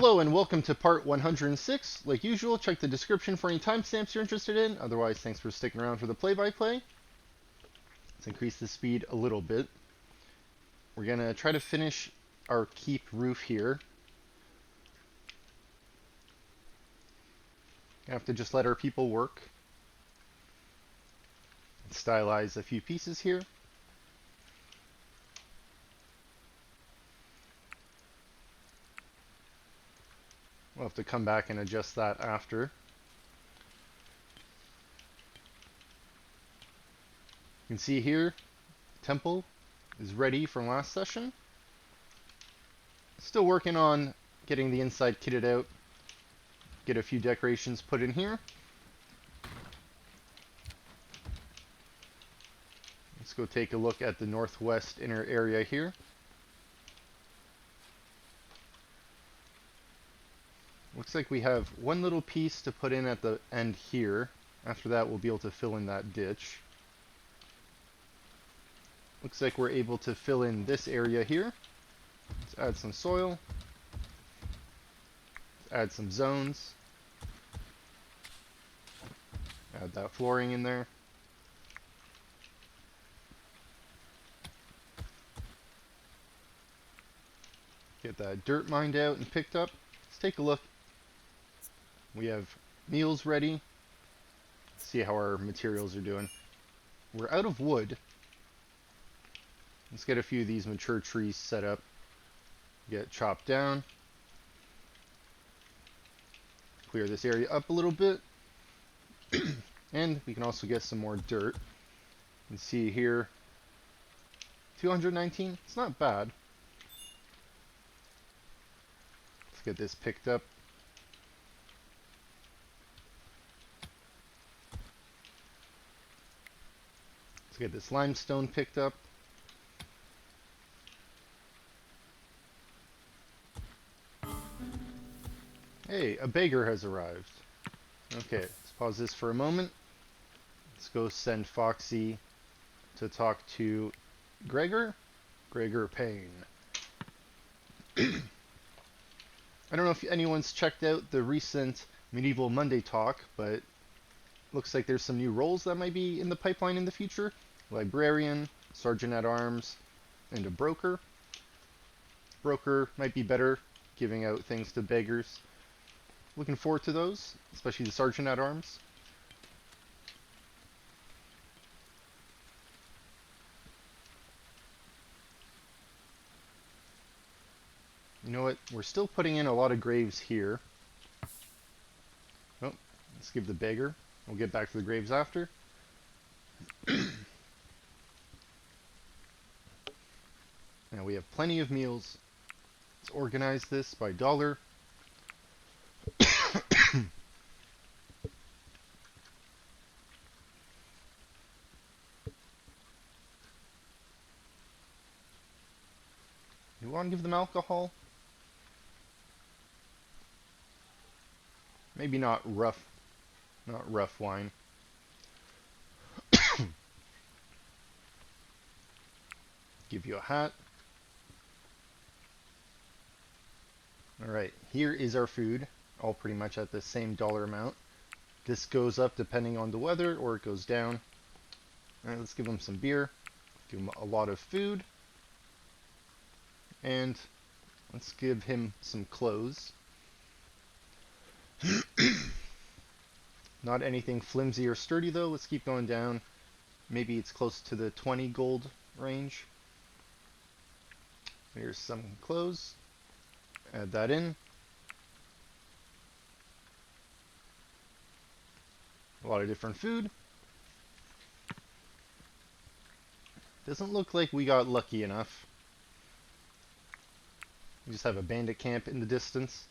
Hello and welcome to part 106. Like usual, check the description for any timestamps you're interested in. Otherwise, thanks for sticking around for the play-by-play. Let's increase the speed a little bit. We're going to try to finish our keep roof here. Have to just let our people work. Stylize a few pieces here. We'll have to come back and adjust that after. You can see here, temple is ready from last session. Still working on getting the inside kitted out. Get a few decorations put in here. Let's go take a look at the northwest inner area here. Looks like we have one little piece to put in at the end here. After that, we'll be able to fill in that ditch. Looks like we're able to fill in this area here. Let's add some soil. Let's add some zones. Add that flooring in there. Get that dirt mined out and picked up. Let's take a look. We have meals ready. Let's see how our materials are doing. We're out of wood. Let's get a few of these mature trees set up. Get chopped down. Clear this area up a little bit. And we can also get some more dirt. You can see here, 219. It's not bad. Let's get this picked up. Let's get this limestone picked up. Hey, a beggar has arrived. Okay, let's pause this for a moment. Let's go send Foxy to talk to Gregor Payne. I don't know if anyone's checked out the recent Medieval Monday talk, but looks like there's some new roles that might be in the pipeline in the future. Librarian, Sergeant-at-Arms, and a broker. Broker might be better, giving out things to beggars. Looking forward to those, especially the Sergeant-at-Arms. You know what? We're still putting in a lot of graves here. Oh, let's give the beggar. We'll get back to the graves after. Now we have plenty of meals. Let's organize this by dollar. You want to give them alcohol? Maybe not rough wine. Give you a hat. Alright, here is our food, all pretty much at the same dollar amount. This goes up depending on the weather, or it goes down. Alright, let's give him some beer. Give him a lot of food. And let's give him some clothes. Not anything flimsy or sturdy though. Let's keep going down. Maybe it's close to the 20 gold range. Here's some clothes. Add that in. A lot of different food. Doesn't look like we got lucky enough. We just have a bandit camp in the distance.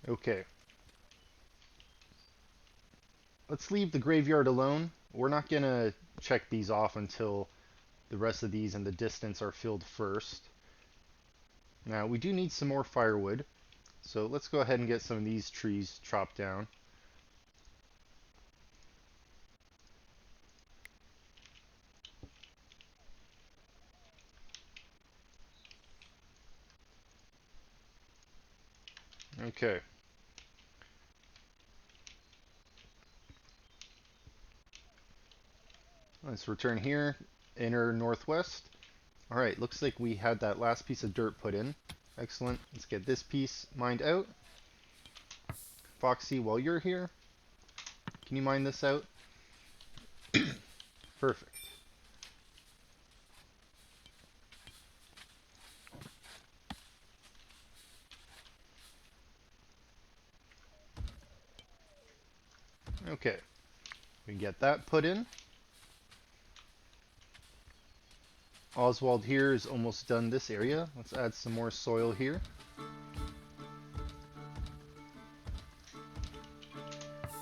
Okay. Let's leave the graveyard alone. We're not going to check these off until the rest of these in the distance are filled first. Now, we do need some more firewood. So let's go ahead and get some of these trees chopped down. Okay. Let's return here. Inner northwest. Alright, looks like we had that last piece of dirt put in. Excellent. Let's get this piece mined out. Foxy, while you're here, can you mine this out? Perfect. Okay. We get that put in. Oswald here is almost done this area. Let's add some more soil here.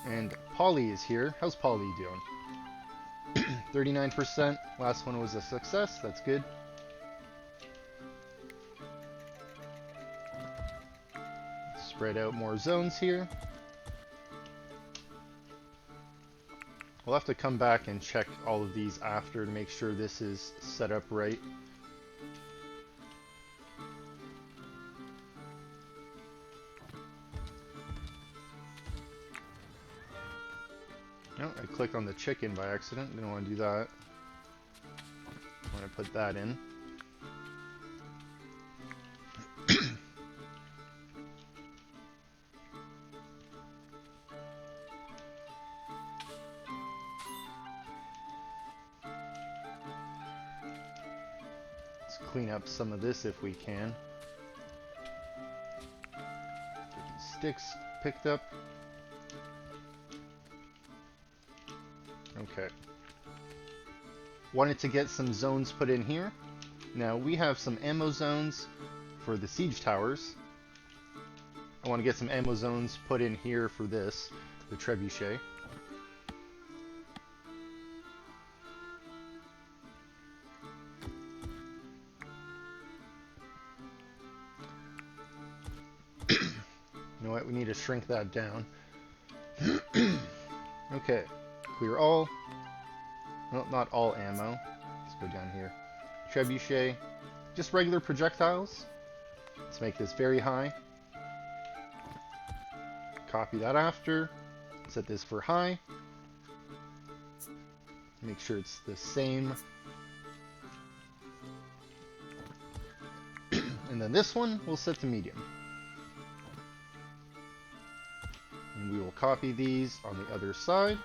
And Polly is here. How's Polly doing? 39%. Last one was a success. That's good. Spread out more zones here. We'll have to come back and check all of these after to make sure this is set up right. Oh, I clicked on the chicken by accident. Didn't want to do that. I want to put that in. Let's clean up some of this if we can. Get these sticks picked up. Okay. Wanted to get some zones put in here. Now we have some ammo zones for the siege towers. I want to get some ammo zones put in here for this, the trebuchet. You know what? We need to shrink that down. Okay. Clear all. Well, not all ammo. Let's go down here. Trebuchet. Just regular projectiles. Let's make this very high. Copy that after. Set this for high. Make sure it's the same. And then this one we'll set to medium. And we will copy these on the other side.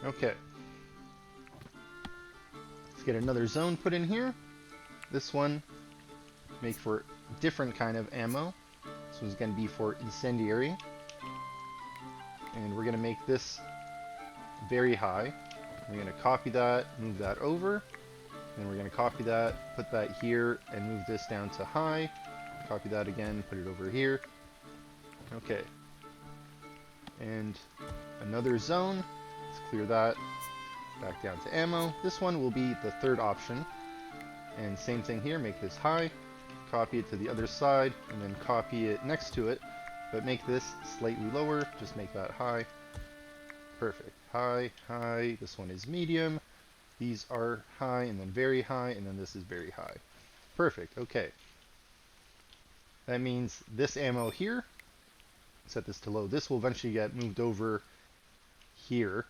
Okay. Let's get another zone put in here. This one, make for different kind of ammo. This one's going to be for incendiary. And we're going to make this very high. We're going to copy that, move that over. Then we're going to copy that, put that here, and move this down to high. Copy that again, put it over here. Okay. And another zone. Let's clear that. Back down to ammo. This one will be the third option. And same thing here, make this high. Copy it to the other side, and then copy it next to it. But make this slightly lower, just make that high. Perfect. High, high. This one is medium. These are high, and then very high, and then this is very high. Perfect, okay. That means this ammo here, set this to low. This will eventually get moved over here.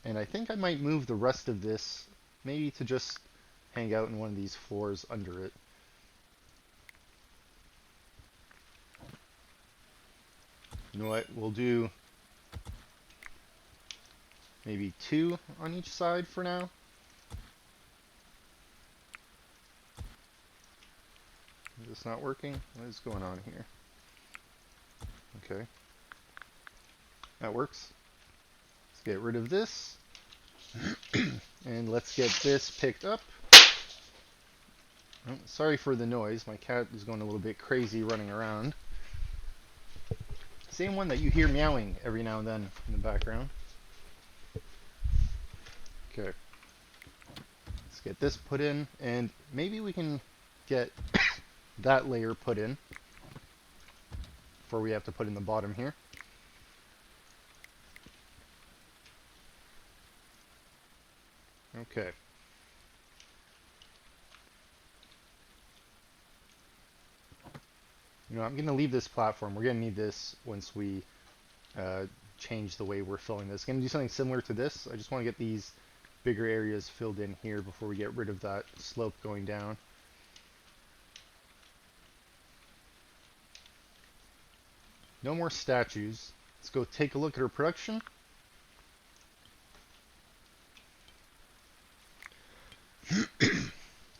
And I think I might move the rest of this maybe to just hang out in one of these floors under it. You know what, we'll do maybe 2 on each side for now. Is this not working? What is going on here? Okay. That works. Let's get rid of this. And let's get this picked up. Oh, sorry for the noise. My cat is going a little bit crazy running around. Same one that you hear meowing every now and then in the background. Okay. Let's get this put in, and maybe we can get that layer put in before we have to put in the bottom here. Okay. You know, I'm going to leave this platform. We're going to need this once we uh, change the way we're filling this. Going to do something similar to this. I just want to get these bigger areas filled in here before we get rid of that slope going down. No more statues. Let's go take a look at our production.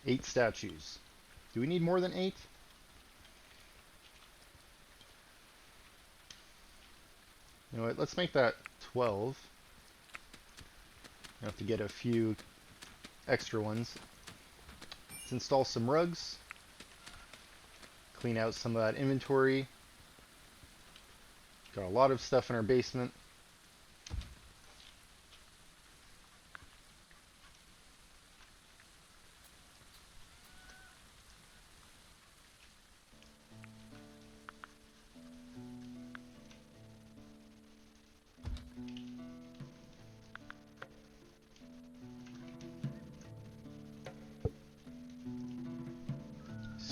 Eight statues. Do we need more than 8? You know what, let's make that 12. I have to get a few extra ones. Let's install some rugs. Clean out some of that inventory. Got a lot of stuff in our basement.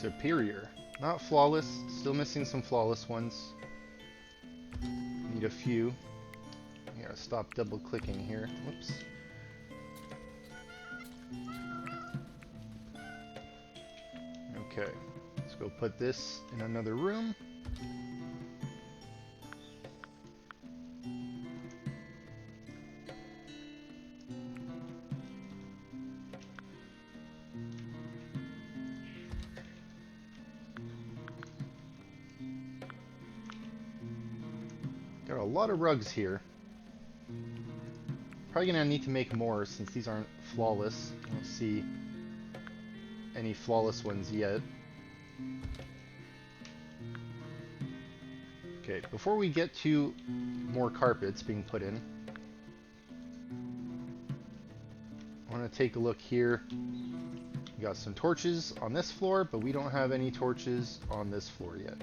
Superior. Not flawless. Still missing some flawless ones. Need a few. I gotta stop double clicking here. Whoops. Okay. Let's go put this in another room. Got a lot of rugs here. Probably gonna need to make more since these aren't flawless. I don't see any flawless ones yet. Okay, before we get to more carpets being put in, I want to take a look here. We got some torches on this floor, but we don't have any torches on this floor yet.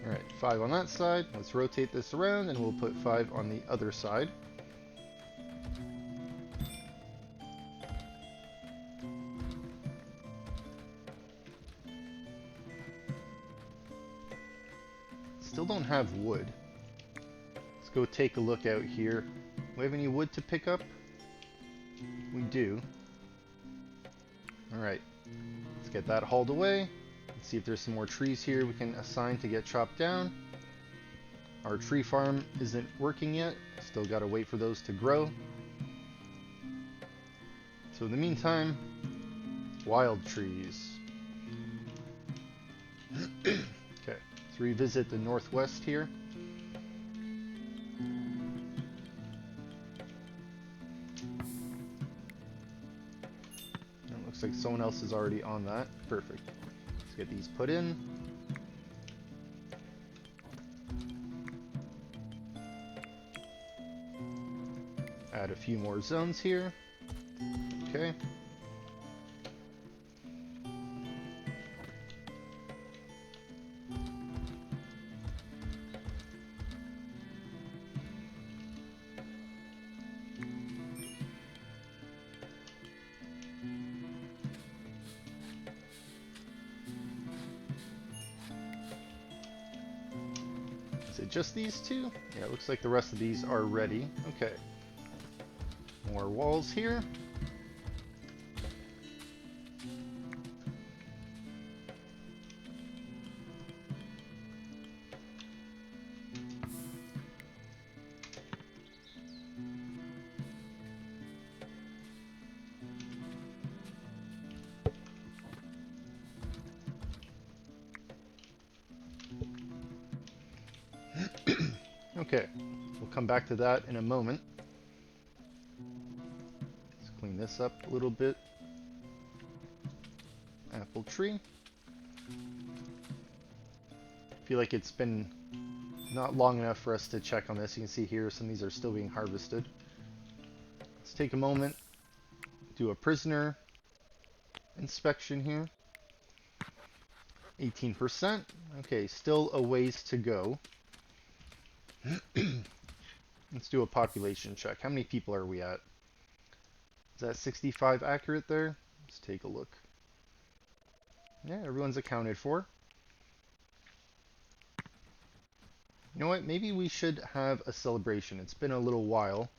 Alright, 5 on that side. Let's rotate this around and we'll put 5 on the other side. Still don't have wood. Let's go take a look out here. Do we have any wood to pick up? We do. Alright, let's get that hauled away. Let's see if there's some more trees here we can assign to get chopped down. Our tree farm isn't working yet. Still gotta wait for those to grow. So in the meantime, wild trees. Okay, let's revisit the northwest here. It looks like someone else is already on that. Perfect. Let's get these put in. Add a few more zones here. Okay. Is it just these two? Yeah, it looks like the rest of these are ready. Okay. More walls here. Okay, we'll come back to that in a moment. Let's clean this up a little bit. Apple tree. I feel like it's been not long enough for us to check on this. You can see here some of these are still being harvested. Let's take a moment, do a prisoner inspection here. 18%. Okay, still a ways to go. Let's do a population check. How many people are we at? Is that 65 accurate there? Let's take a look. Yeah, everyone's accounted for. You know what? Maybe we should have a celebration. It's been a little while.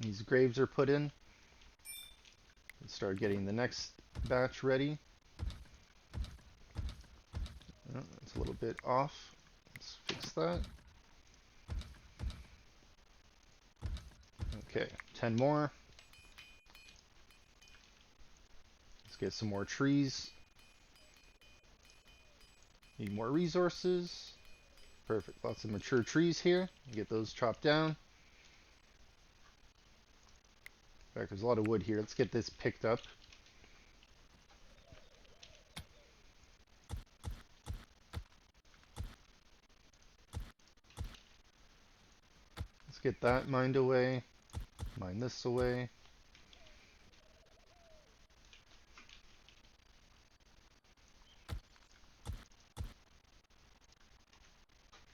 These graves are put in. Let's start getting the next batch ready. Oh, it's a little bit off. Let's fix that. Okay, 10 more. Let's get some more trees. Need more resources. Perfect. Lots of mature trees here. Get those chopped down. In fact, there's a lot of wood here. Let's get this picked up. Let's get that mined away. Mine this away.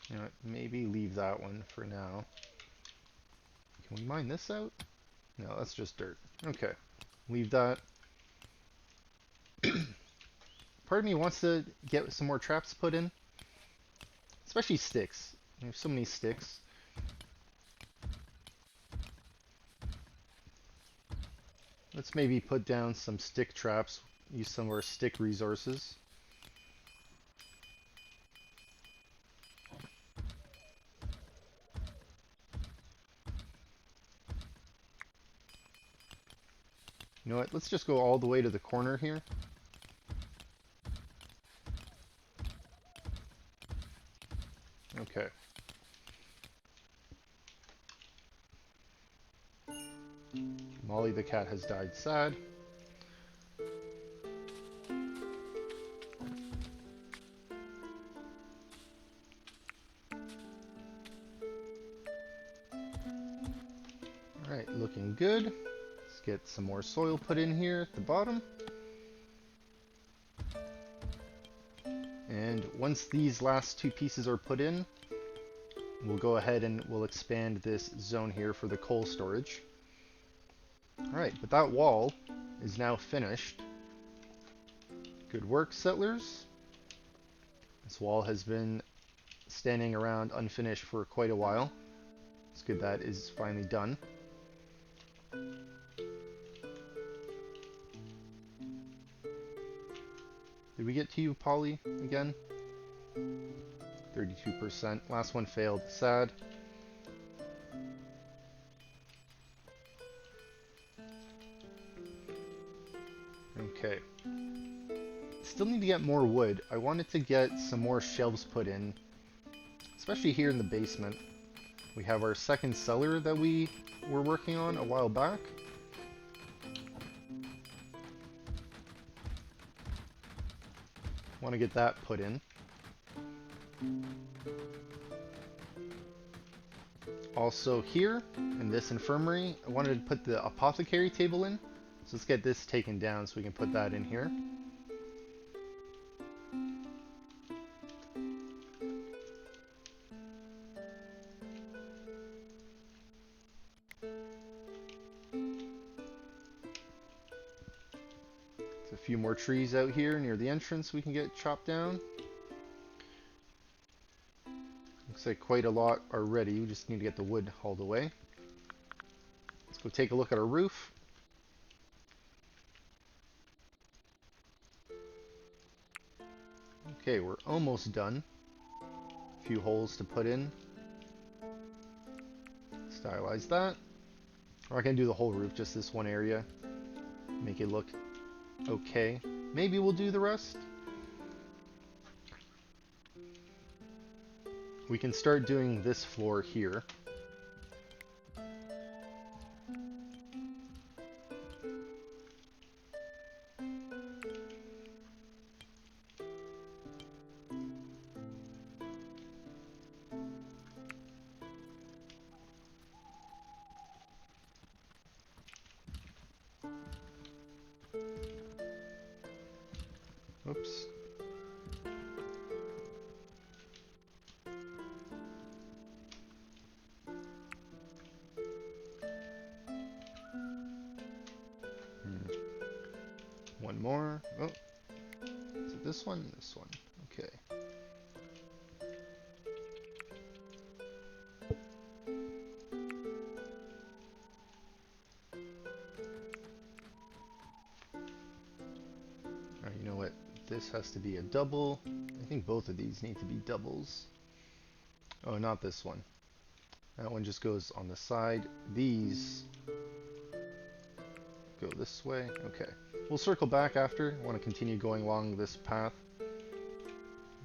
You know what? Maybe leave that one for now. Can we mine this out? No, that's just dirt. Okay. Leave that. Part of me wants to get some more traps put in. Especially sticks. There's so many sticks. Let's maybe put down some stick traps. Use some of our stick resources. You know what? Let's just go all the way to the corner here. Okay. Molly the cat has died sad. Alright, looking good. Let's get some more soil put in here at the bottom. And once these last two pieces are put in, we'll go ahead and we'll expand this zone here for the coal storage. Alright, but that wall is now finished. Good work, settlers. This wall has been standing around unfinished for quite a while. It's good that is finally done. Did we get to you, Polly, again? 32%. Last one failed. Sad. Okay. Still need to get more wood. I wanted to get some more shelves put in, especially here in the basement. We have our second cellar that we were working on a while back. Want to get that put in. Also here, in this infirmary, I wanted to put the apothecary table in. So let's get this taken down so we can put that in here. There's a few more trees out here near the entrance we can get chopped down. Looks like quite a lot are ready. We just need to get the wood hauled away. Let's go take a look at our roof. Okay, we're almost done. A few holes to put in. Stylize that. We're not going to do the whole roof, just this one area. Make it look okay. Maybe we'll do the rest. We can start doing this floor here. Oops. one more. Oh, is it this one? This one. Okay. Alright, you know what? This has to be a double. I think both of these need to be doubles. Oh, not this one. That one just goes on the side. These go this way. Okay. We'll circle back after. I want to continue going along this path.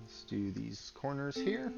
Let's do these corners here.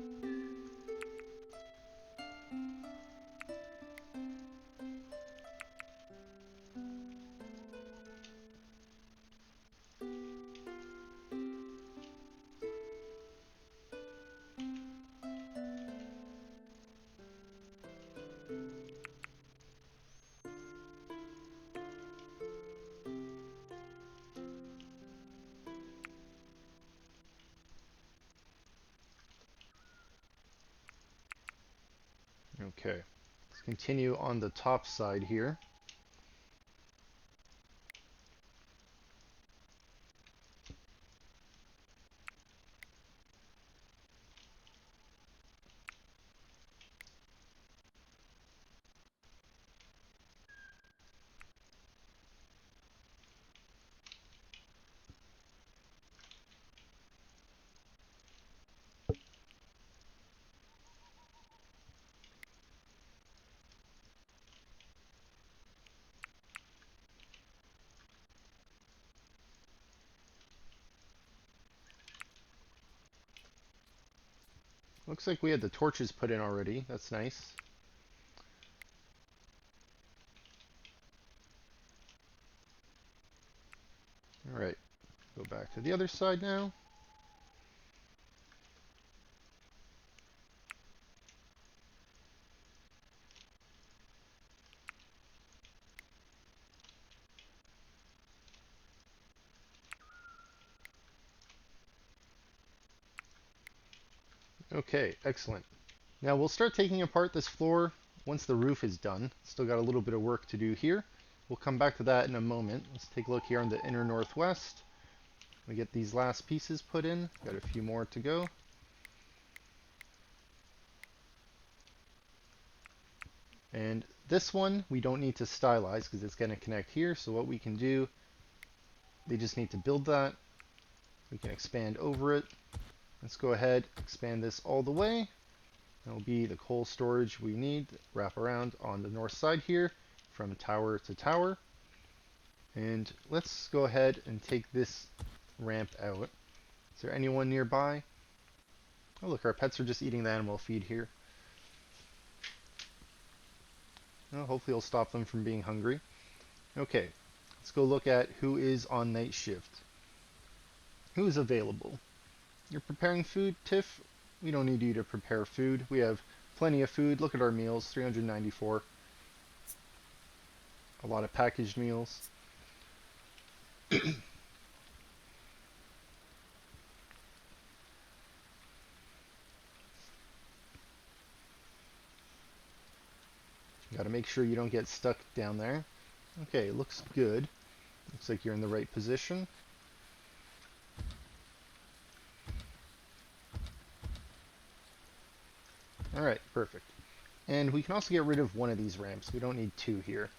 Okay. Let's continue on the top side here. Looks like we had the torches put in already. That's nice. Alright. Go back to the other side now. Okay, excellent. Now we'll start taking apart this floor once the roof is done. Still got a little bit of work to do here. We'll come back to that in a moment. Let's take a look here on the inner northwest. We get these last pieces put in. Got a few more to go. And this one we don't need to stylize because it's going to connect here. So what we can do, they just need to build that. We can expand over it. Let's go ahead, expand this all the way. That'll be the coal storage we need. Wrap around on the north side here from tower to tower. And let's go ahead and take this ramp out. Is there anyone nearby? Oh look, our pets are just eating the animal feed here. Well, hopefully it'll stop them from being hungry. Okay, let's go look at who is on night shift. Who's available? You're preparing food, Tiff? We don't need you to prepare food. We have plenty of food. Look at our meals, 394. A lot of packaged meals. Got to make sure you don't get stuck down there. Okay, looks good. Looks like you're in the right position. Alright, perfect. And we can also get rid of one of these ramps. We don't need two here.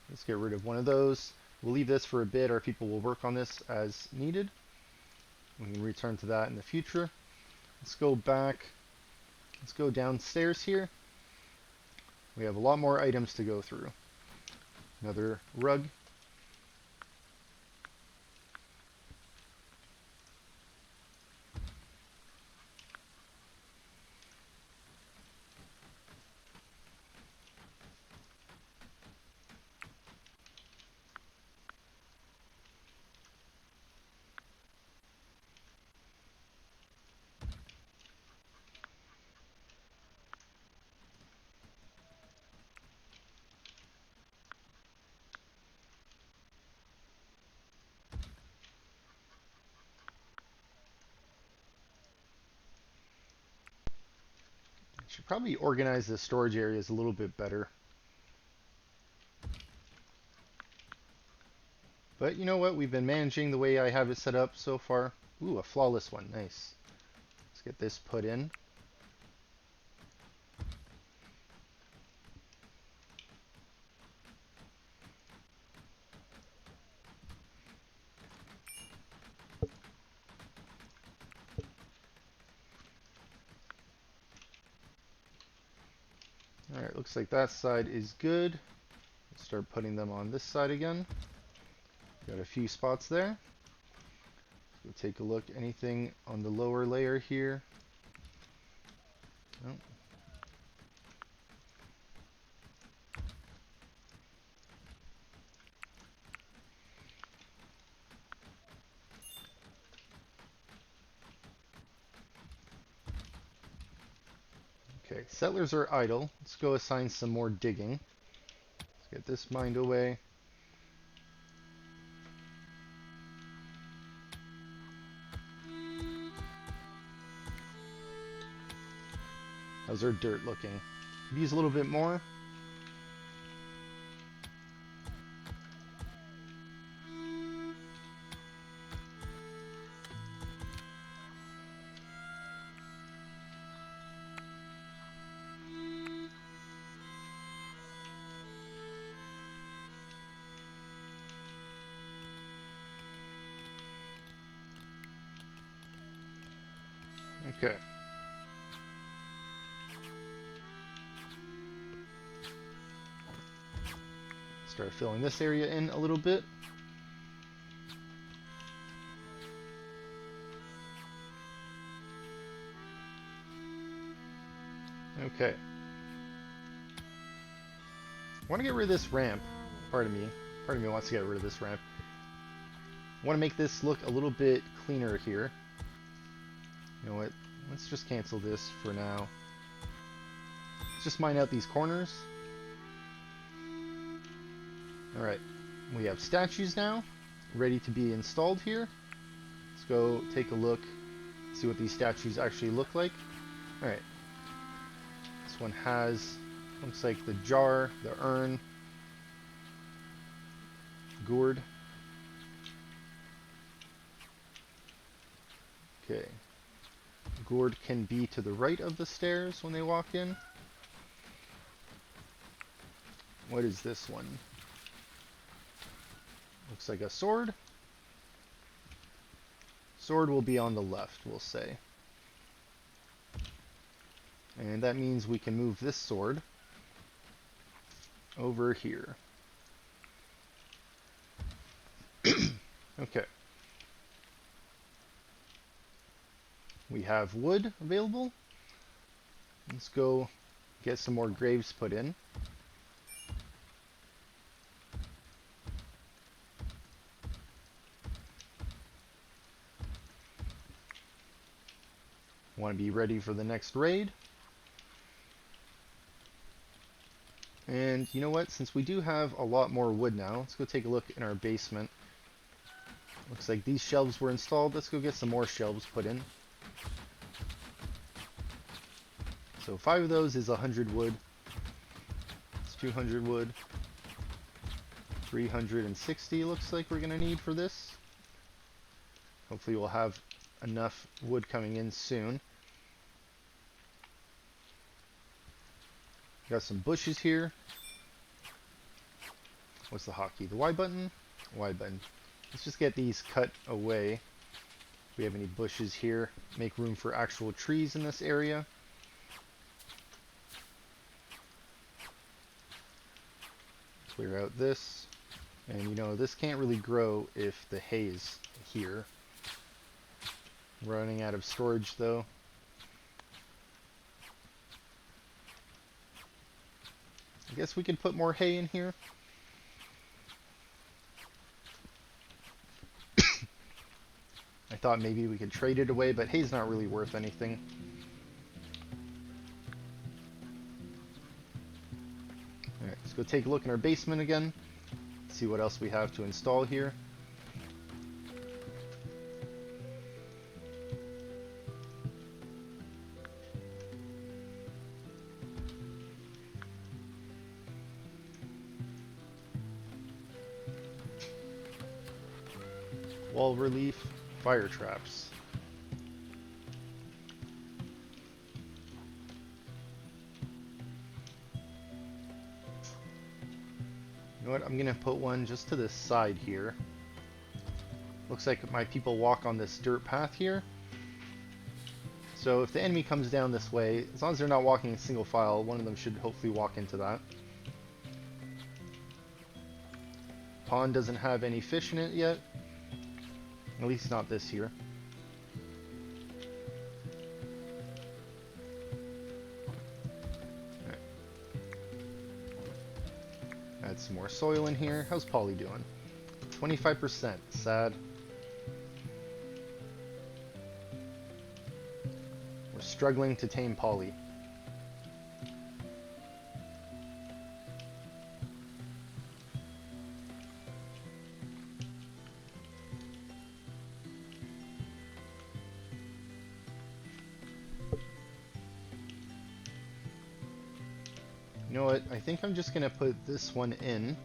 Let's get rid of one of those. We'll leave this for a bit. Our people will work on this as needed. We can return to that in the future. Let's go back. Let's go downstairs here. We have a lot more items to go through. Another rug. Should probably organize the storage areas a little bit better. But you know what? We've been managing the way I have it set up so far. Ooh, a flawless one. Nice. Let's get this put in. Alright, looks like that side is good. Let's start putting them on this side again. Got a few spots there. We'll take a look. Anything on the lower layer here? Oh. Okay, settlers are idle. Let's go assign some more digging. Let's get this mined away. How's our dirt looking? Could use a little bit more. Okay. Start filling this area in a little bit. Okay. I want to get rid of this ramp. Part of me wants to get rid of this ramp. I want to make this look a little bit cleaner here. You know what? Let's just cancel this for now. Let's just mine out these corners. Alright. We have statues now, ready to be installed here. Let's go take a look, see what these statues actually look like. Alright. This one has, looks like the jar, the urn, gourd. Okay. Gourd can be to the right of the stairs when they walk in. What is this one? Looks like a sword. Sword will be on the left, we'll say. And that means we can move this sword over here. Okay. We have wood available. Let's go get some more graves put in. Want to be ready for the next raid. And you know what? Since we do have a lot more wood now, let's go take a look in our basement. Looks like these shelves were installed. Let's go get some more shelves put in. So 5 of those is 100 wood. It's 200 wood. 360 looks like we're going to need for this. Hopefully we'll have enough wood coming in soon. Got some bushes here. What's the hotkey? The Y button? Y button. Let's just get these cut away. If we have any bushes here, make room for actual trees in this area. Clear out this. And you know, this can't really grow if the hay is here. Running out of storage though. I guess we could put more hay in here. I thought maybe we could trade it away, but hay's not really worth anything. Alright, let's go take a look in our basement again. See what else we have to install here. Wall relief, fire traps. You know what? I'm gonna put one just to this side here. Looks like my people walk on this dirt path here. So if the enemy comes down this way, as long as they're not walking in single file, one of them should hopefully walk into that. Pond doesn't have any fish in it yet. At least not this year. Right. Add some more soil in here. How's Polly doing? 25%. Sad. We're struggling to tame Polly. You know what? I think I'm just gonna put this one in.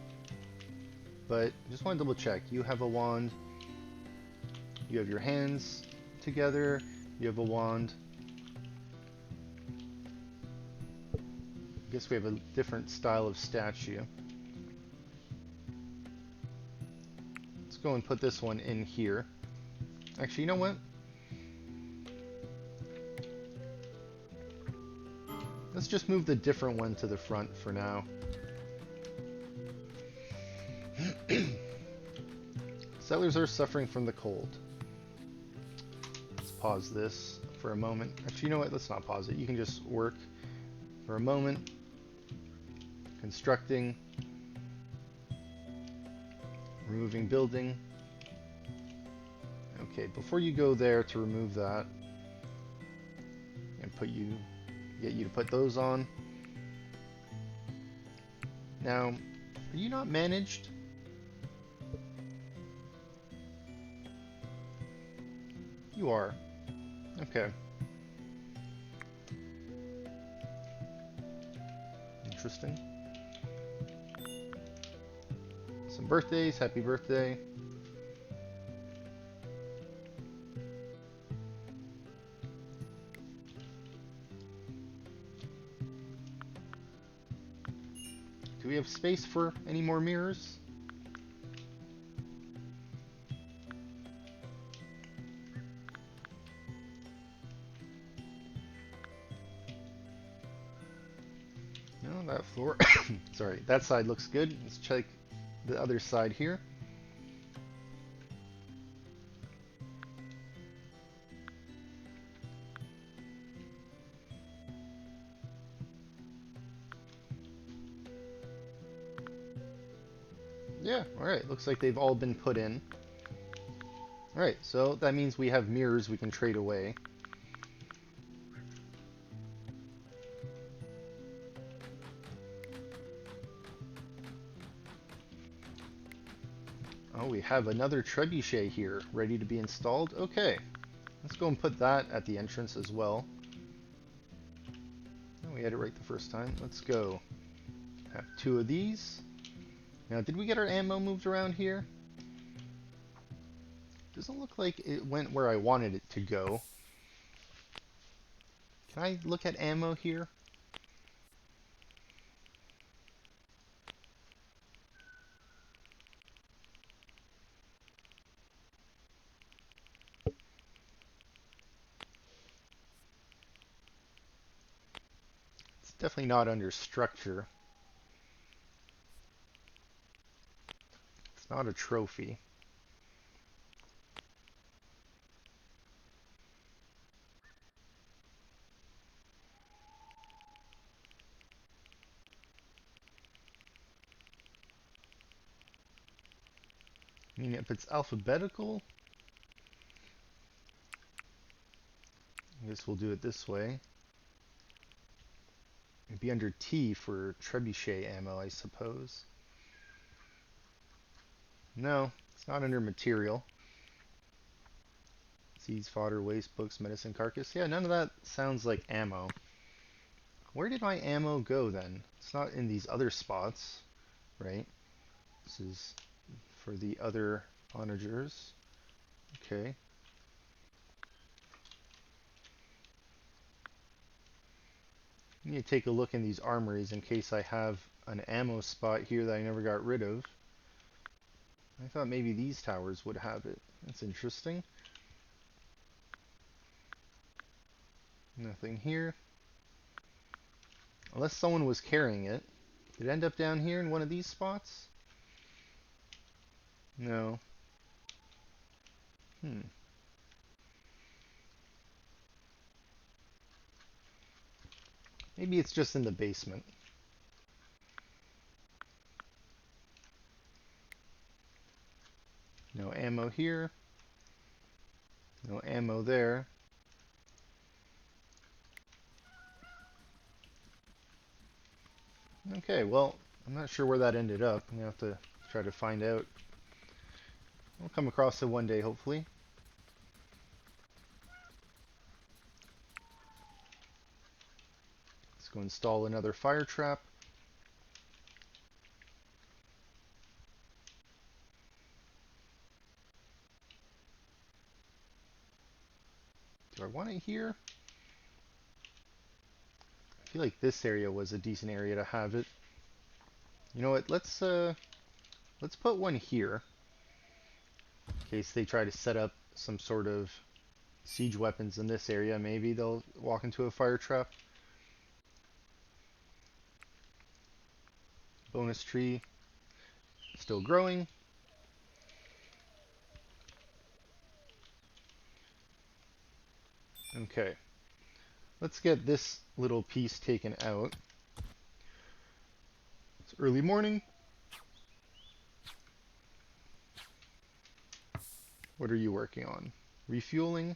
But I just want to double check. You have a wand. You have your hands together. You have a wand. I guess we have a different style of statue. Let's go and put this one in here. Actually, you know what? Let's just move the different one to the front for now. Settlers are suffering from the cold. Let's pause this for a moment. Actually, you know what? Let's not pause it. You can just work for a moment. Constructing. Removing building. Okay, before you go there to remove that, and get you to put those on. Now, are you not managed? You are. Okay. Interesting. Some birthdays. Happy birthday. Do we have space for any more mirrors? No, that floor. Sorry, that side looks good. Let's check the other side here. Yeah, alright, looks like they've all been put in. Alright, so that means we have mirrors we can trade away. Oh, we have another trebuchet here, ready to be installed. Okay, let's go and put that at the entrance as well. Oh, we had it right the first time. Let's go. Have 2 of these. Now, did we get our ammo moved around here? Doesn't look like it went where I wanted it to go. Can I look at ammo here? It's definitely not under structure. It's not a trophy. I mean, if it's alphabetical, I guess we'll do it this way. It'd be under T for trebuchet ammo, I suppose. No, it's not under material. Seeds, fodder, waste, books, medicine, carcass. Yeah, none of that sounds like ammo. Where did my ammo go then? It's not in these other spots, right? This is for the other onagers. Okay. I need to take a look in these armories in case I have an ammo spot here that I never got rid of. I thought maybe these towers would have it. That's interesting. Nothing here. Unless someone was carrying it. Did it end up down here in one of these spots? No. Hmm. Maybe it's just in the basement. No ammo here. No ammo there. Okay, well, I'm not sure where that ended up. I'm going to have to try to find out. We'll come across it one day, hopefully. Let's go install another fire trap. Do I want it here? I feel like this area was a decent area to have it. You know what? Let's put one here in case they try to set up some sort of siege weapons in this area. Maybe they'll walk into a fire trap. Bonus tree still growing. Okay. Let's get this little piece taken out. It's early morning. What are you working on? Refueling?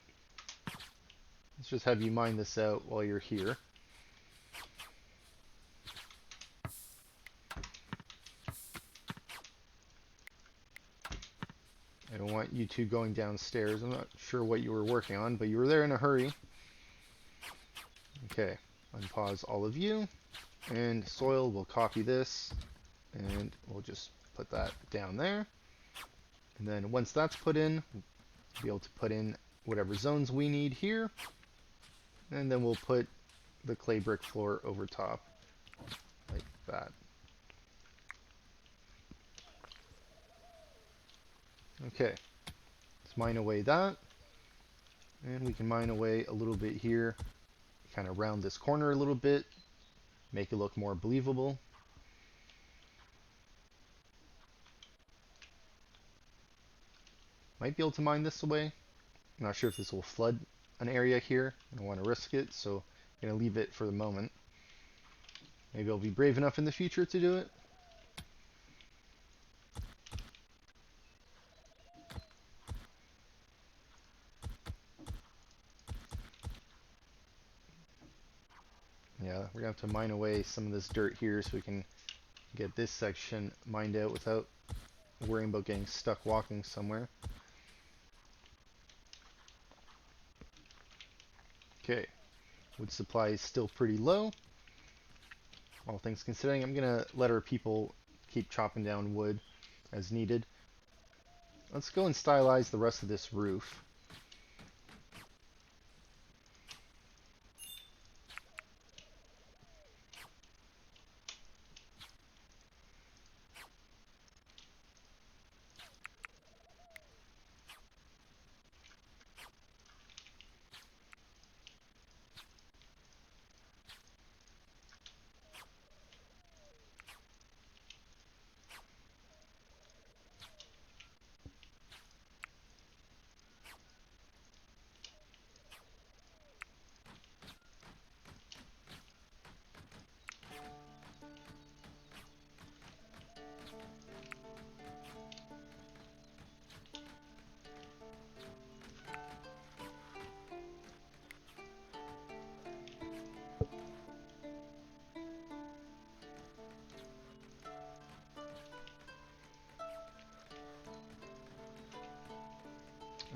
Let's just have you mine this out while you're here. I don't want you two going downstairs. I'm not sure what you were working on, but you were there in a hurry. Okay, unpause all of you. And soil, we'll copy this. And we'll just put that down there. And then once that's put in, we'll be able to put in whatever zones we need here. And then we'll put the clay brick floor over top, like that. Okay, let's mine away that. And we can mine away a little bit here, kind of round this corner a little bit, make it look more believable. Might be able to mine this away. I'm not sure if this will flood an area here. I don't want to risk it, so I'm going to leave it for the moment. Maybe I'll be brave enough in the future to do it. Yeah, we're going to have to mine away some of this dirt here so we can get this section mined out without worrying about getting stuck walking somewhere. Okay, wood supply is still pretty low. All things considering, I'm going to let our people keep chopping down wood as needed. Let's go and stylize the rest of this roof.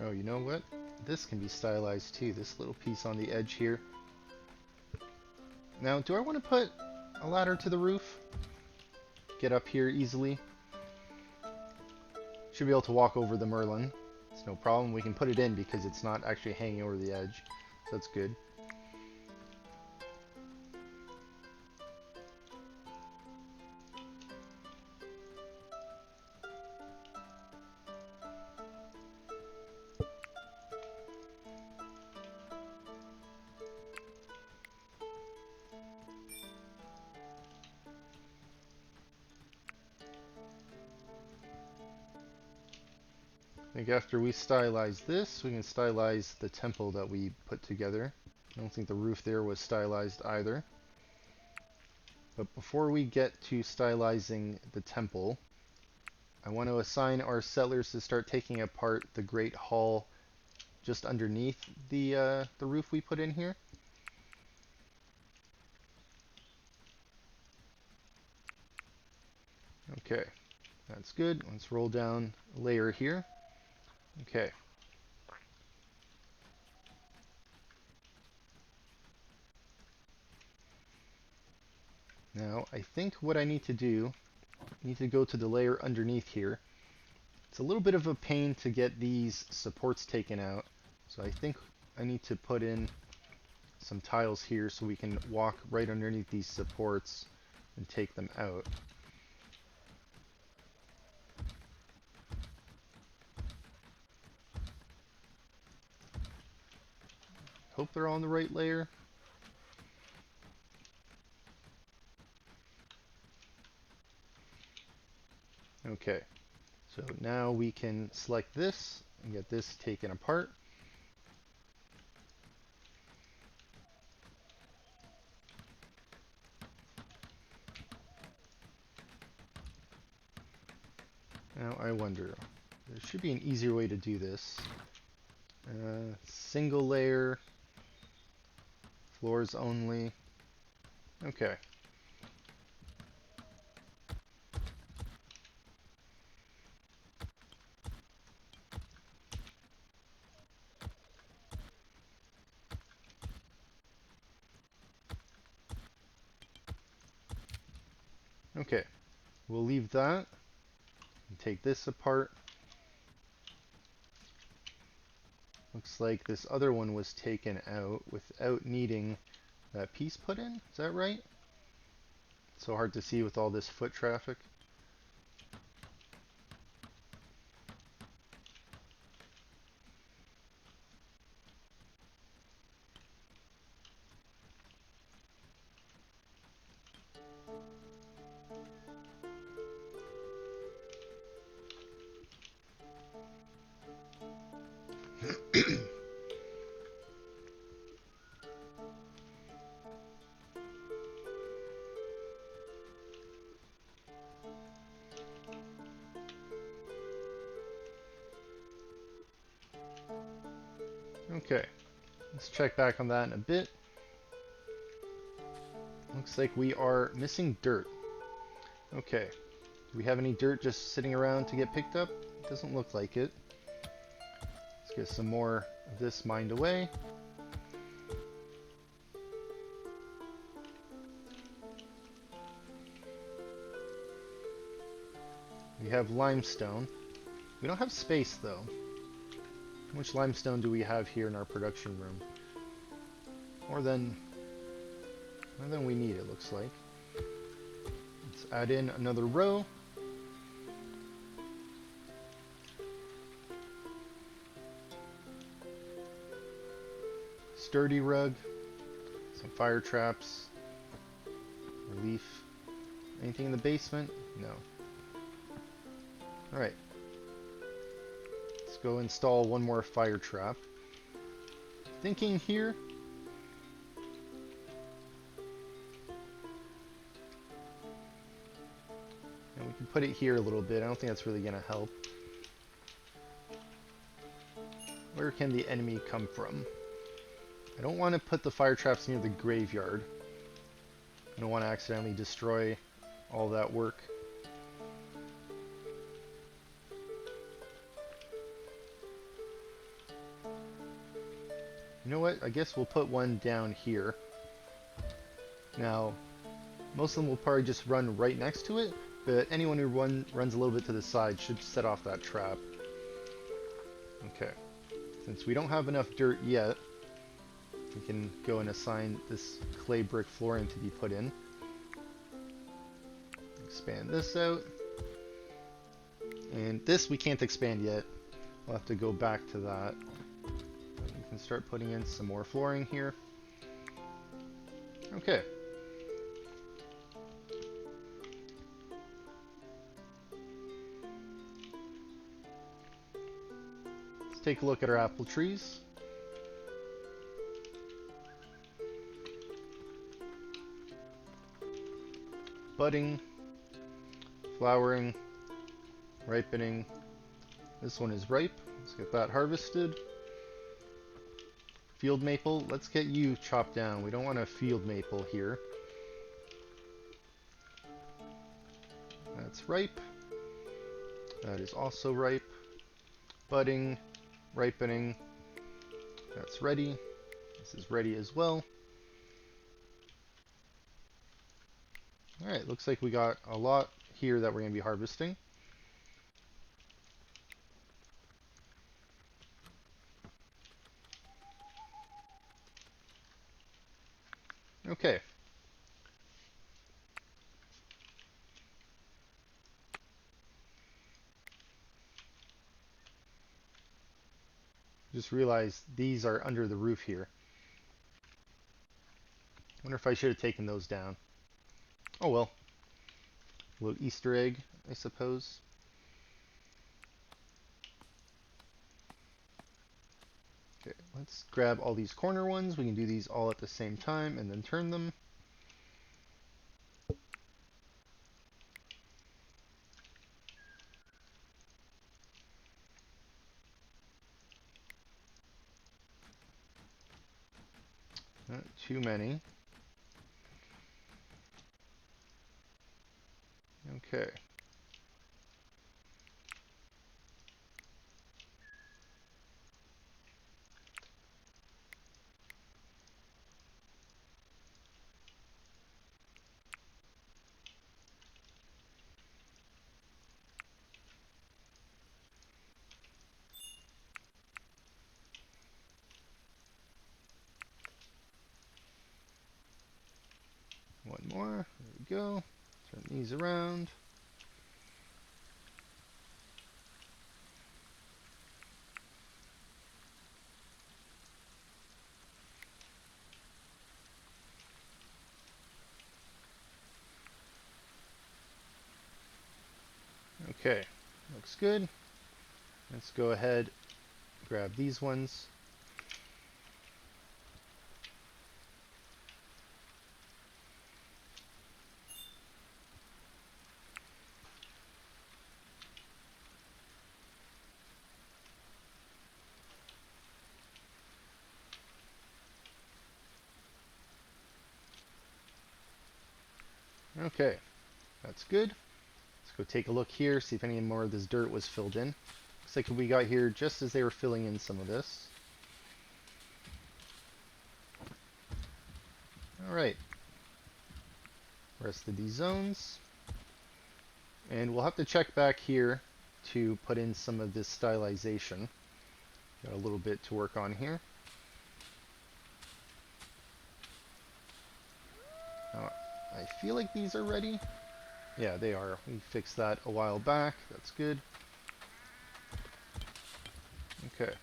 Oh, you know what? This can be stylized too, this little piece on the edge here. Now, do I want to put a ladder to the roof? Get up here easily. Should be able to walk over the Merlin. Let's It's no problem. We can put it in because it's not actually hanging over the edge. So that's good. I think after we stylize this, we can stylize the temple that we put together. I don't think the roof there was stylized either. But before we get to stylizing the temple, I want to assign our settlers to start taking apart the great hall just underneath the roof we put in here. Okay, that's good. Let's roll down a layer here. Okay. Now, I think what I need to do, I need to go to the layer underneath here. It's a little bit of a pain to get these supports taken out, so I think I need to put in some tiles here so we can walk right underneath these supports and take them out. Hope they're on the right layer. Okay, so now we can select this and get this taken apart. Now I wonder, there should be an easier way to do this. Single layer, floors only. Okay. Okay, we'll leave that and take this apart. Looks like this other one was taken out without needing that piece put in. Is that right? It's so hard to see with all this foot traffic. Okay, let's check back on that in a bit. Looks like we are missing dirt. Okay, do we have any dirt just sitting around to get picked up? Doesn't look like it. Let's get some more of this mined away. We have limestone. We don't have space though. How much limestone do we have here in our production room? More than we need, it looks like. Let's add in another row. Sturdy rug. Some fire traps. Relief. Anything in the basement? No. Alright. Let's go install one more fire trap. Thinking here. And we can put it here a little bit. I don't think that's really going to help. Where can the enemy come from? I don't want to put the fire traps near the graveyard. I don't want to accidentally destroy all that work. You know what? I guess we'll put one down here. Now, most of them will probably just run right next to it, but anyone who runs a little bit to the side should set off that trap. Okay. Since we don't have enough dirt yet, we can go and assign this clay brick flooring to be put in. Expand this out. And this we can't expand yet. We'll have to go back to that. We can start putting in some more flooring here. Okay. Let's take a look at our apple trees. Budding, flowering, ripening. This one is ripe. Let's get that harvested. Field maple, let's get you chopped down. We don't want a field maple here. That's ripe. That is also ripe. Budding, ripening. That's ready. This is ready as well. Alright, looks like we got a lot here that we're going to be harvesting. Okay. Just realized these are under the roof here. Wonder if I should have taken those down. Oh well. A little Easter egg, I suppose. Okay, let's grab all these corner ones. We can do these all at the same time and then turn them. Not too many. Okay. One more. There we go. Turn these around. Okay, looks good. Let's go ahead, grab these ones. Okay, that's good. Let's go take a look here, see if any more of this dirt was filled in. Looks like we got here just as they were filling in some of this. Alright. Rest of these zones. And we'll have to check back here to put in some of this stylization. Got a little bit to work on here. I feel like these are ready. Yeah, they are. We fixed that a while back. That's good. Okay.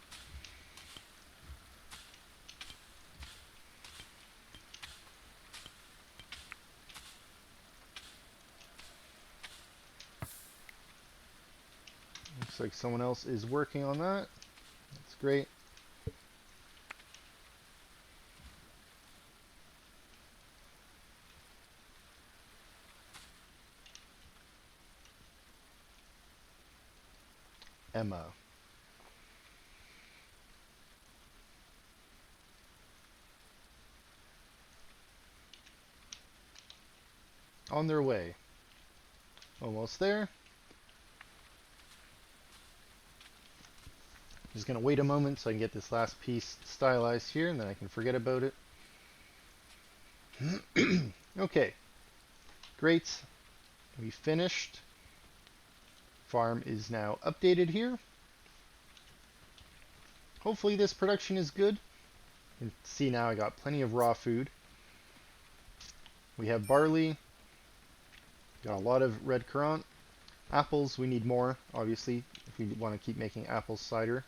Looks like someone else is working on that. That's great. Emma. On their way. Almost there. Just gonna wait a moment so I can get this last piece stylized here, and then I can forget about it. Okay. Great. We finished. Farm is now updated here. Hopefully this production is good. You can see now I got plenty of raw food. We have barley, got a lot of red currant. Apples, we need more, obviously, if we want to keep making apple cider.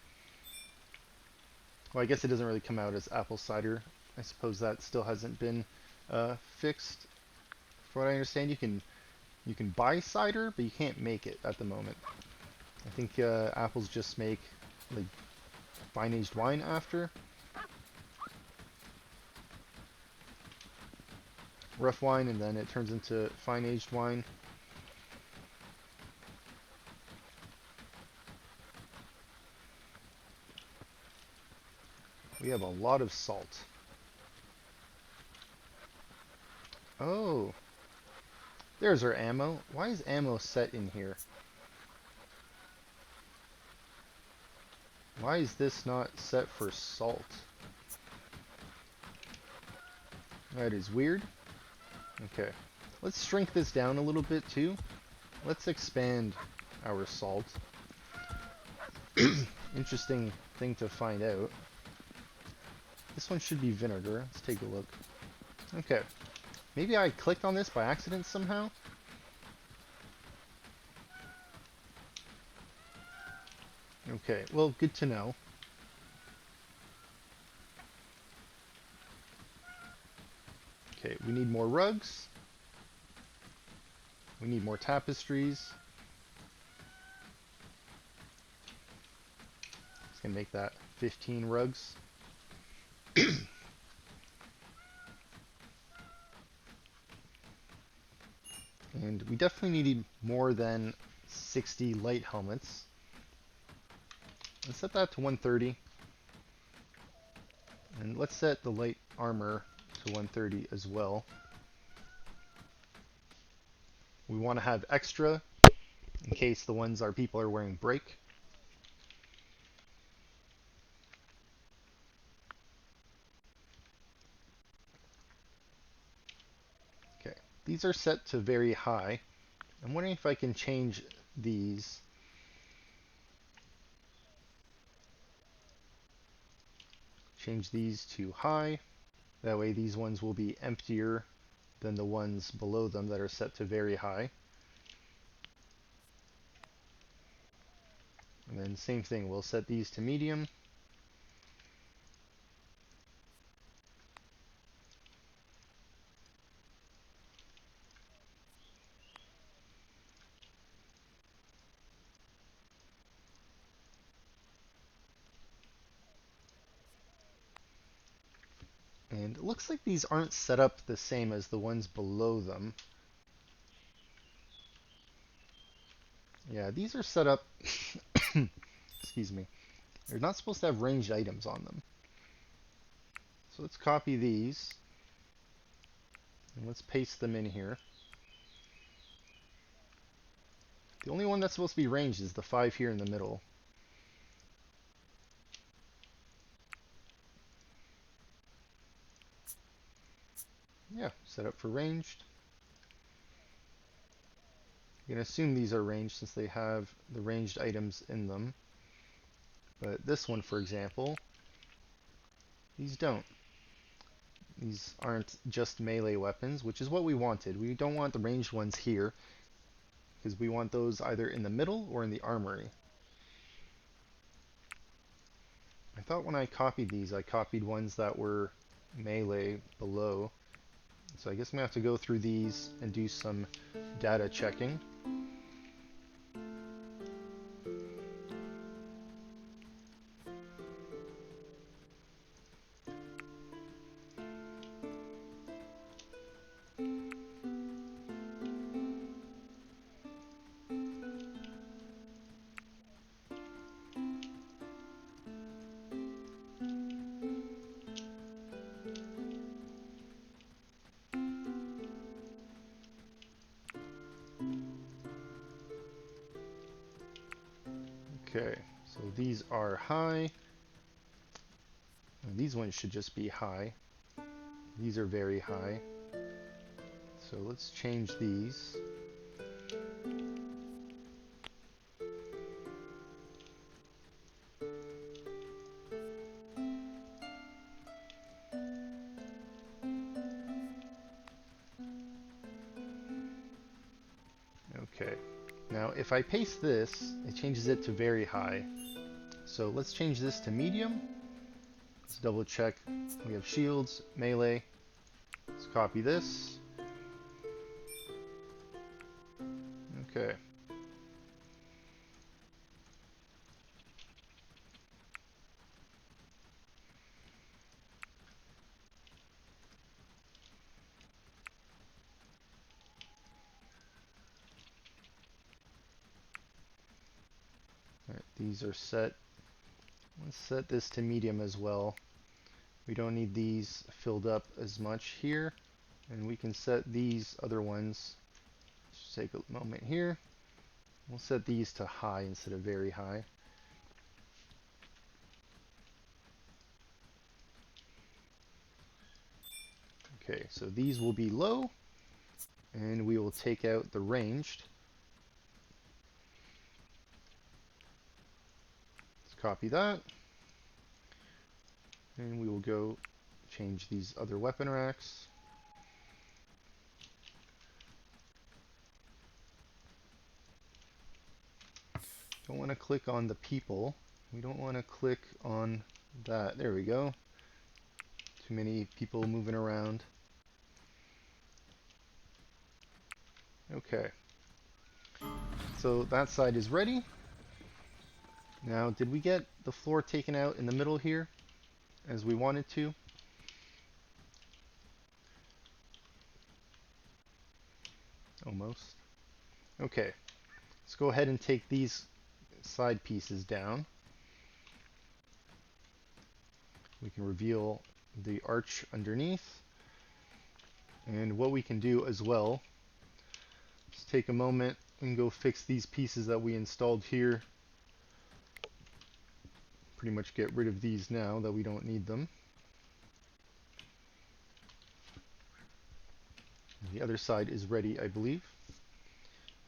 Well, I guess it doesn't really come out as apple cider. I suppose that still hasn't been fixed. From what I understand, you can buy cider, but you can't make it at the moment. I think apples just make like fine aged wine after. Rough wine, and then it turns into fine aged wine. We have a lot of salt. Oh, there's our ammo. Why is ammo set in here? Why is this not set for salt? That is weird. Okay, let's shrink this down a little bit too. Let's expand our salt. Interesting thing to find out. This one should be vinegar. Let's take a look. Okay, maybe I clicked on this by accident somehow. Okay, well, good to know. Okay, we need more rugs. We need more tapestries. It's gonna make that 15 rugs. And we definitely need more than 60 light helmets. Let's set that to 130. And let's set the light armor to 130 as well. We want to have extra in case the ones our people are wearing break. Okay, these are set to very high. I'm wondering if I can change these. Change these to high. That way these ones will be emptier than the ones below them that are set to very high. And then same thing, we'll set these to medium. And it looks like these aren't set up the same as the ones below them. Yeah, these are set up, excuse me, they're not supposed to have ranged items on them. So let's copy these, and let's paste them in here. The only one that's supposed to be ranged is the 5 here in the middle. Yeah, set up for ranged. You can assume these are ranged since they have the ranged items in them. But this one, for example, these don't. These aren't just melee weapons, which is what we wanted. We don't want the ranged ones here, because we want those either in the middle or in the armory. I thought when I copied these, I copied ones that were melee below. So I guess I'm going to have to go through these and do some data checking. Okay, so these are high. And these ones should just be high. These are very high. So let's change these. Okay. Now, if I paste this, it changes it to very high. So let's change this to medium. Let's double check. We have shields, melee. Let's copy this. Okay. All right, these are set. Let's set this to medium as well. We don't need these filled up as much here. And we can set these other ones. Just take a moment here. We'll set these to high instead of very high. Okay, so these will be low, and we will take out the ranged. Let's copy that. And we will go change these other weapon racks. Don't want to click on the people. We don't want to click on that. There we go. Too many people moving around. Okay. So that side is ready. Now, did we get the floor taken out in the middle here as we wanted to? Almost. Okay. Let's go ahead and take these side pieces down. We can reveal the arch underneath. And what we can do as well is take a moment and go fix these pieces that we installed here. Pretty much get rid of these now that we don't need them. The other side is ready, I believe.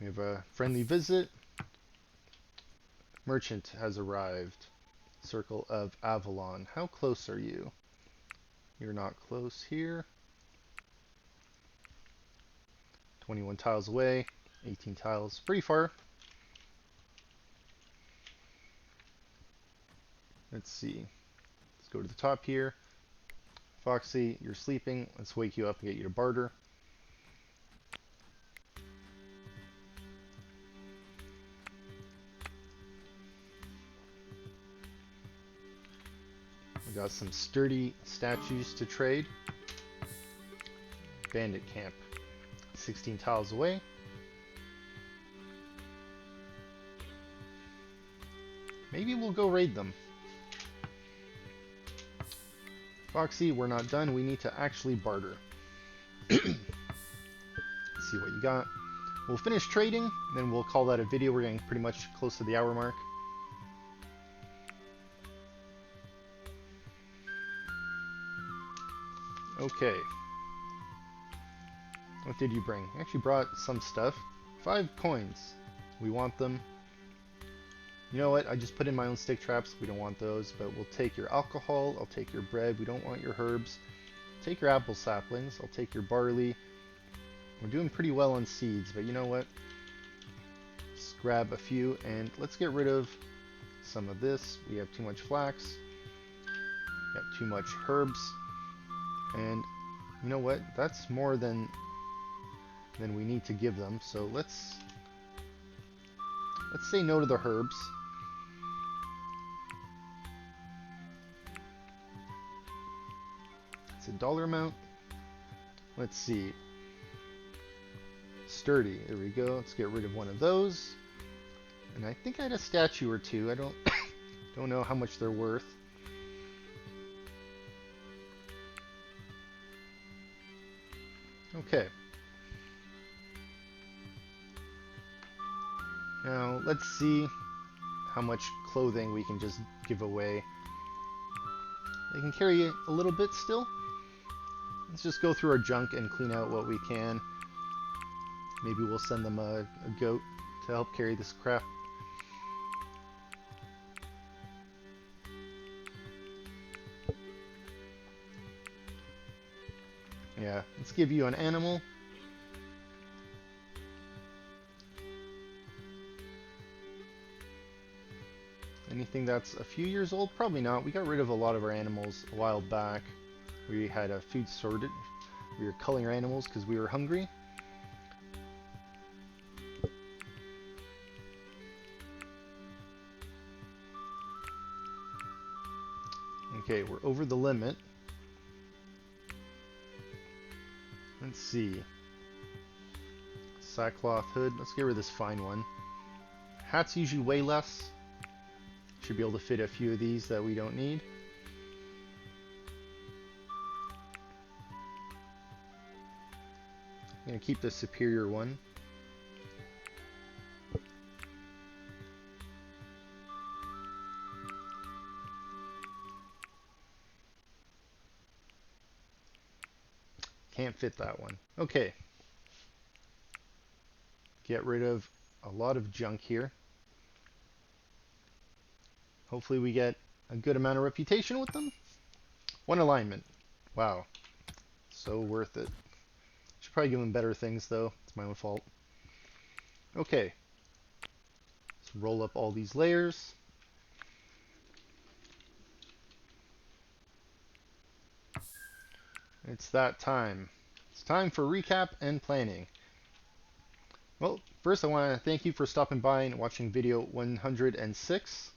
We have a friendly visit. Merchant has arrived. Circle of Avalon. How close are you? You're not close here. 21 tiles away. 18 tiles. Pretty far. Let's see. Let's go to the top here. Foxy, you're sleeping. Let's wake you up and get you to barter. We got some sturdy statues to trade. Bandit camp. 16 tiles away. Maybe we'll go raid them. Foxy, we're not done. We need to actually barter. Let's see what you got. We'll finish trading, then we'll call that a video. We're getting pretty much close to the hour mark. Okay. What did you bring? I actually brought some stuff. 5 coins. We want them. You know what? I just put in my own stick traps. We don't want those, but we'll take your alcohol. I'll take your bread. We don't want your herbs. Take your apple saplings. I'll take your barley. We're doing pretty well on seeds, but you know what? Let's grab a few, and let's get rid of some of this. We have too much flax. We have too much herbs. And you know what? That's more than we need to give them. So let's say no to the herbs. It's a dollar amount. Let's see. Sturdy. There we go. Let's get rid of one of those. And I think I had a statue or two. I don't know how much they're worth. Okay. Now let's see how much clothing we can just give away. They can carry a little bit still. Let's just go through our junk and clean out what we can. Maybe we'll send them a goat to help carry this crap. Yeah, let's give you an animal. anything that's a few years old? Probably not. We got rid of a lot of our animals a while back. We had a food sorted. We were culling our animals because we were hungry. Okay, we're over the limit. Let's see. Sackcloth hood. Let's get rid of this fine one. Hats usually weigh less. Should be able to fit a few of these that we don't need. I'm going to keep the superior one. Can't fit that one. Okay. Get rid of a lot of junk here. Hopefully we get a good amount of reputation with them. One alignment. Wow. So worth it. Should probably give them better things though. It's my own fault. Okay. Let's roll up all these layers. It's that time. It's time for recap and planning. Well, first I want to thank you for stopping by and watching video 106.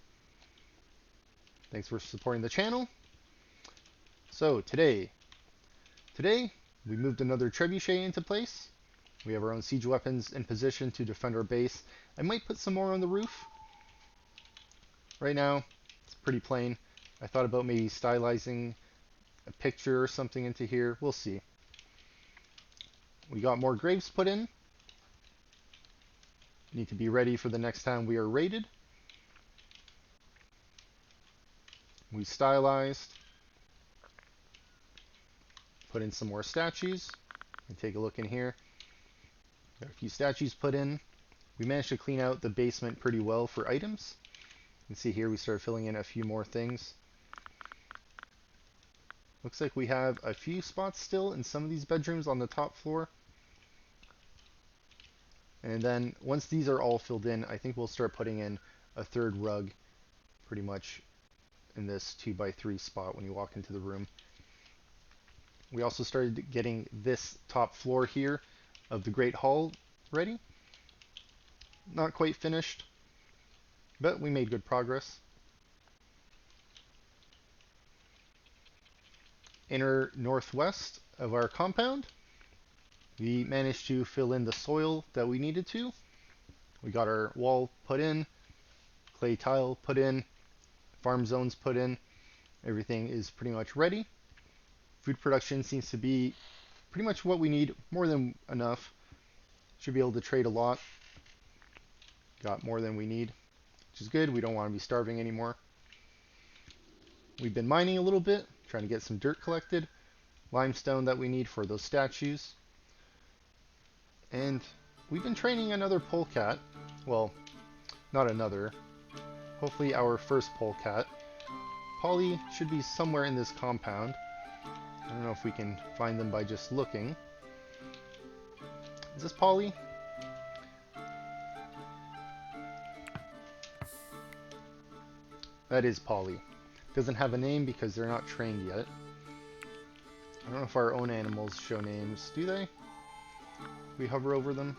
Thanks for supporting the channel. So today we moved another trebuchet into place. We have our own siege weapons in position to defend our base. I might put some more on the roof. Right now, it's pretty plain. I thought about maybe stylizing a picture or something into here. We'll see. We got more graves put in. Need to be ready for the next time we are raided. We stylized. Put in some more statues. And take a look in here. Got a few statues put in. We managed to clean out the basement pretty well for items. You can see here we started filling in a few more things. Looks like we have a few spots still in some of these bedrooms on the top floor. And then once these are all filled in, I think we'll start putting in a third rug pretty much in this 2x3 spot when you walk into the room. We also started getting this top floor here of the Great Hall ready. Not quite finished, but we made good progress. Inner northwest of our compound, we managed to fill in the soil that we needed to. We got our wall put in, clay tile put in, farm zones put in. Everything is pretty much ready. Food production seems to be pretty much what we need, more than enough. Should be able to trade a lot. Got more than we need, which is good. We don't want to be starving anymore. We've been mining a little bit, trying to get some dirt collected. Limestone that we need for those statues. And we've been training another polecat. Well, not another. Hopefully our first polecat. Polly should be somewhere in this compound. I don't know if we can find them by just looking. Is this Polly? That is Polly. Doesn't have a name because they're not trained yet. I don't know if our own animals show names. Do they? We hover over them.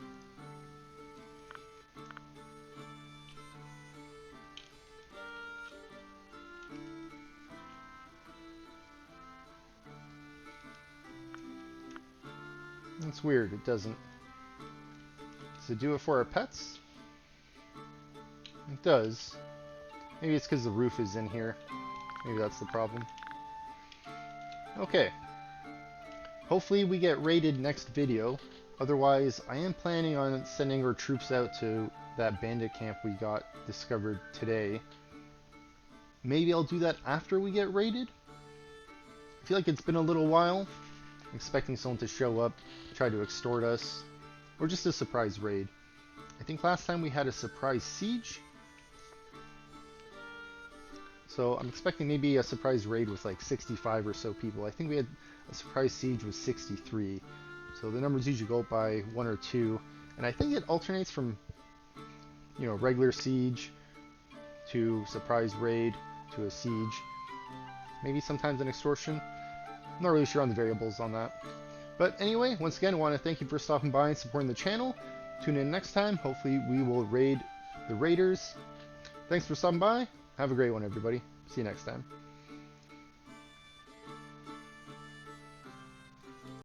That's weird. It doesn't. Does it do it for our pets? It does. Maybe it's because the roof is in here. Maybe that's the problem. Okay. Hopefully we get raided next video. Otherwise, I am planning on sending our troops out to that bandit camp we got discovered today. Maybe I'll do that after we get raided. I feel like it's been a little while. I'm expecting someone to show up, try to extort us, or just a surprise raid. I think last time we had a surprise siege. So I'm expecting maybe a surprise raid with like 65 or so people. I think we had a surprise siege with 63. So the numbers usually go up by 1 or 2. And I think it alternates from, regular siege to surprise raid to a siege. Maybe sometimes an extortion. I'm not really sure on the variables on that. But anyway, once again, I want to thank you for stopping by and supporting the channel. Tune in next time. Hopefully we will raid the raiders. Thanks for stopping by. Have a great one, everybody. See you next time.